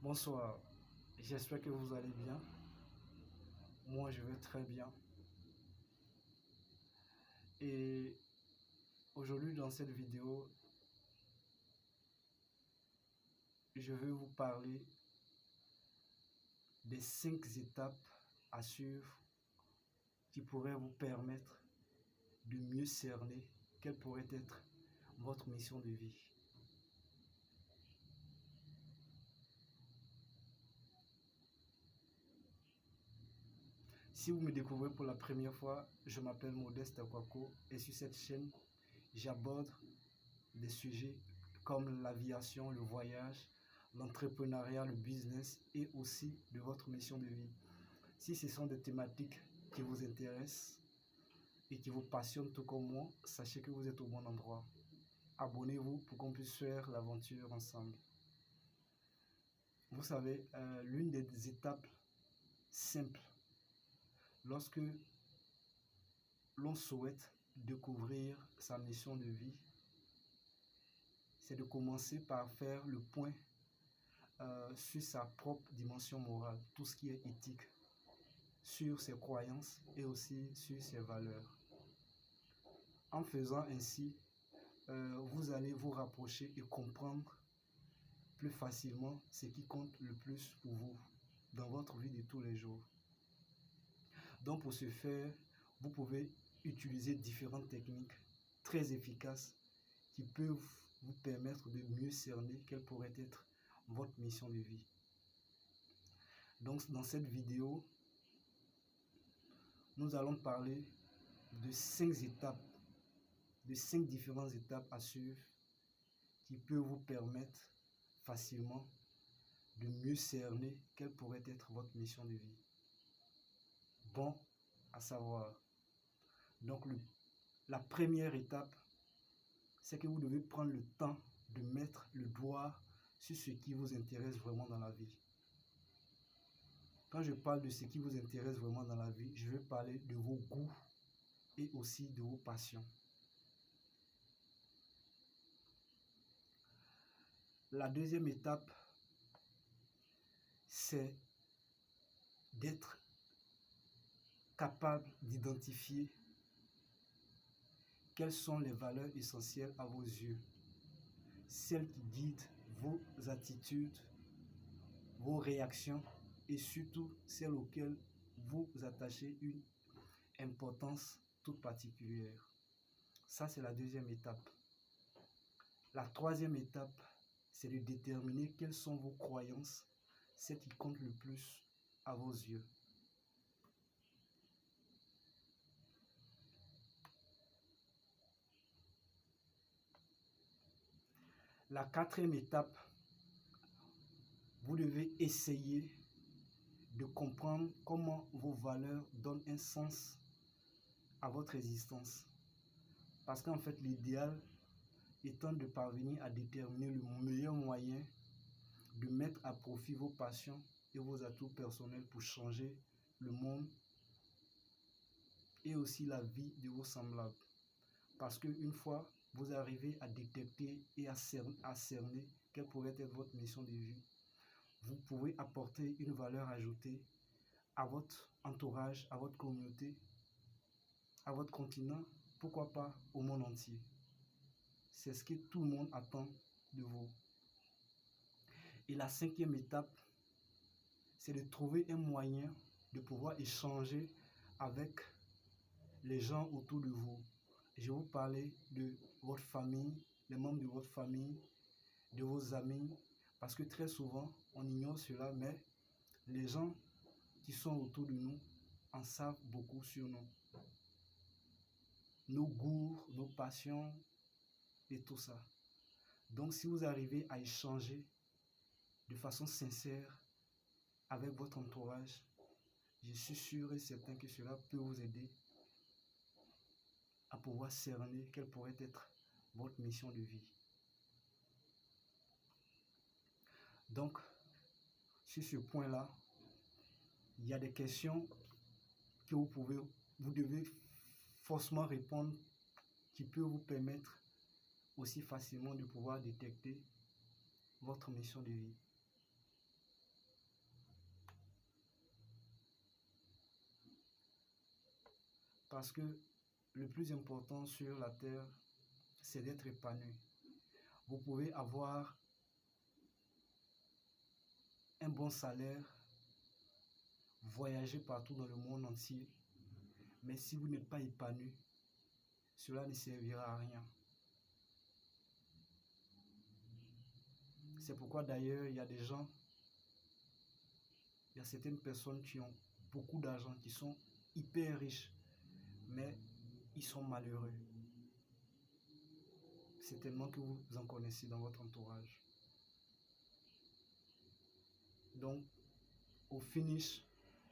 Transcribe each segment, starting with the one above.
Bonsoir, j'espère que vous allez bien. Moi, je vais très bien. Et aujourd'hui, dans cette vidéo, je vais vous parler des 5 étapes à suivre qui pourraient vous permettre de mieux cerner quelle pourrait être votre mission de vie. Si vous me découvrez pour la première fois, je m'appelle Modeste Akwako et sur cette chaîne, j'aborde des sujets comme l'aviation, le voyage, l'entrepreneuriat, le business et aussi de votre mission de vie. Si ce sont des thématiques qui vous intéressent et qui vous passionnent tout comme moi, sachez que vous êtes au bon endroit. Abonnez-vous pour qu'on puisse faire l'aventure ensemble. Vous savez, l'une des étapes simples lorsque l'on souhaite découvrir sa mission de vie, c'est de commencer par faire le point sur sa propre dimension morale, tout ce qui est éthique, sur ses croyances et aussi sur ses valeurs. En faisant ainsi, vous allez vous rapprocher et comprendre plus facilement ce qui compte le plus pour vous dans votre vie de tous les jours. Donc pour ce faire, vous pouvez utiliser différentes techniques très efficaces qui peuvent vous permettre de mieux cerner quelle pourrait être votre mission de vie. Donc dans cette vidéo, nous allons parler de 5 étapes, de 5 différentes étapes à suivre qui peuvent vous permettre facilement de mieux cerner quelle pourrait être votre mission de vie. Bon à savoir. Donc la première étape, c'est que vous devez prendre le temps de mettre le doigt sur ce qui vous intéresse vraiment dans la vie. Quand je parle de ce qui vous intéresse vraiment dans la vie, je vais parler de vos goûts et aussi de vos passions. La deuxième étape, c'est d'être capable d'identifier quelles sont les valeurs essentielles à vos yeux, celles qui guident vos attitudes, vos réactions et surtout celles auxquelles vous attachez une importance toute particulière. Ça, c'est la deuxième étape. La troisième étape, c'est de déterminer quelles sont vos croyances, celles qui comptent le plus à vos yeux. La quatrième étape, vous devez essayer de comprendre comment vos valeurs donnent un sens à votre existence. Parce qu'en fait, l'idéal étant de parvenir à déterminer le meilleur moyen de mettre à profit vos passions et vos atouts personnels pour changer le monde et aussi la vie de vos semblables. Parce qu'une fois vous arrivez à détecter et à cerner quelle pourrait être votre mission de vie, vous pouvez apporter une valeur ajoutée à votre entourage, à votre communauté, à votre continent, pourquoi pas au monde entier. C'est ce que tout le monde attend de vous. Et la cinquième étape, c'est de trouver un moyen de pouvoir échanger avec les gens autour de vous. Je vais vous parler de votre famille, les membres de votre famille, de vos amis, parce que très souvent, on ignore cela, mais les gens qui sont autour de nous en savent beaucoup sur nous. Nos goûts, nos passions et tout ça. Donc, si vous arrivez à échanger de façon sincère avec votre entourage, je suis sûr et certain que cela peut vous aider à pouvoir cerner quelle pourrait être votre mission de vie. Donc, sur ce point-là, il y a des questions que vous devez forcément répondre qui peuvent vous permettre aussi facilement de pouvoir détecter votre mission de vie. Parce que le plus important sur la terre, c'est d'être épanoui. Vous pouvez avoir un bon salaire, voyager partout dans le monde entier, mais si vous n'êtes pas épanoui, cela ne servira à rien. C'est pourquoi d'ailleurs, il y a des gens, il y a certaines personnes qui ont beaucoup d'argent, qui sont hyper riches, mais ils sont malheureux. C'est tellement que vous en connaissez dans votre entourage. Donc, au finish,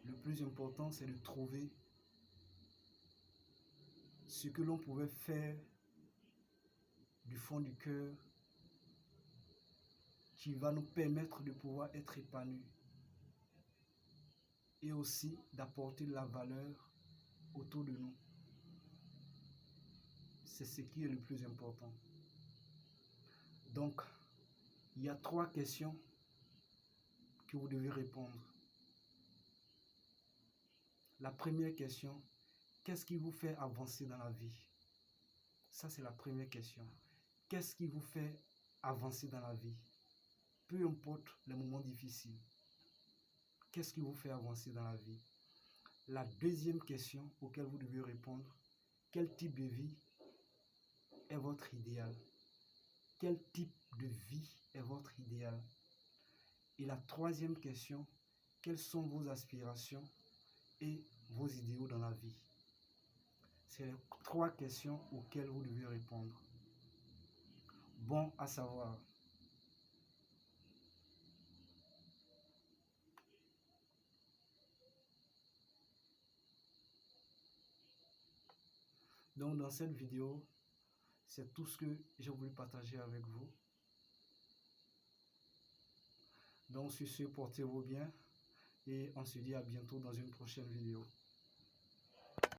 le plus important, c'est de trouver ce que l'on pouvait faire du fond du cœur qui va nous permettre de pouvoir être épanouis et aussi d'apporter de la valeur autour de nous. C'est ce qui est le plus important. Donc, il y a 3 questions que vous devez répondre. La première question, qu'est-ce qui vous fait avancer dans la vie? Ça, c'est la première question. Qu'est-ce qui vous fait avancer dans la vie? Peu importe les moments difficiles. Qu'est-ce qui vous fait avancer dans la vie? La deuxième question auquel vous devez répondre, quel type de vie est votre idéal? Quel type de vie est votre idéal? Et la troisième question, quelles sont vos aspirations et vos idéaux dans la vie? C'est les 3 questions auxquelles vous devez répondre. Bon à savoir. Donc dans cette vidéo, c'est tout ce que j'ai voulu partager avec vous. Donc sur ce, portez-vous bien et on se dit à bientôt dans une prochaine vidéo.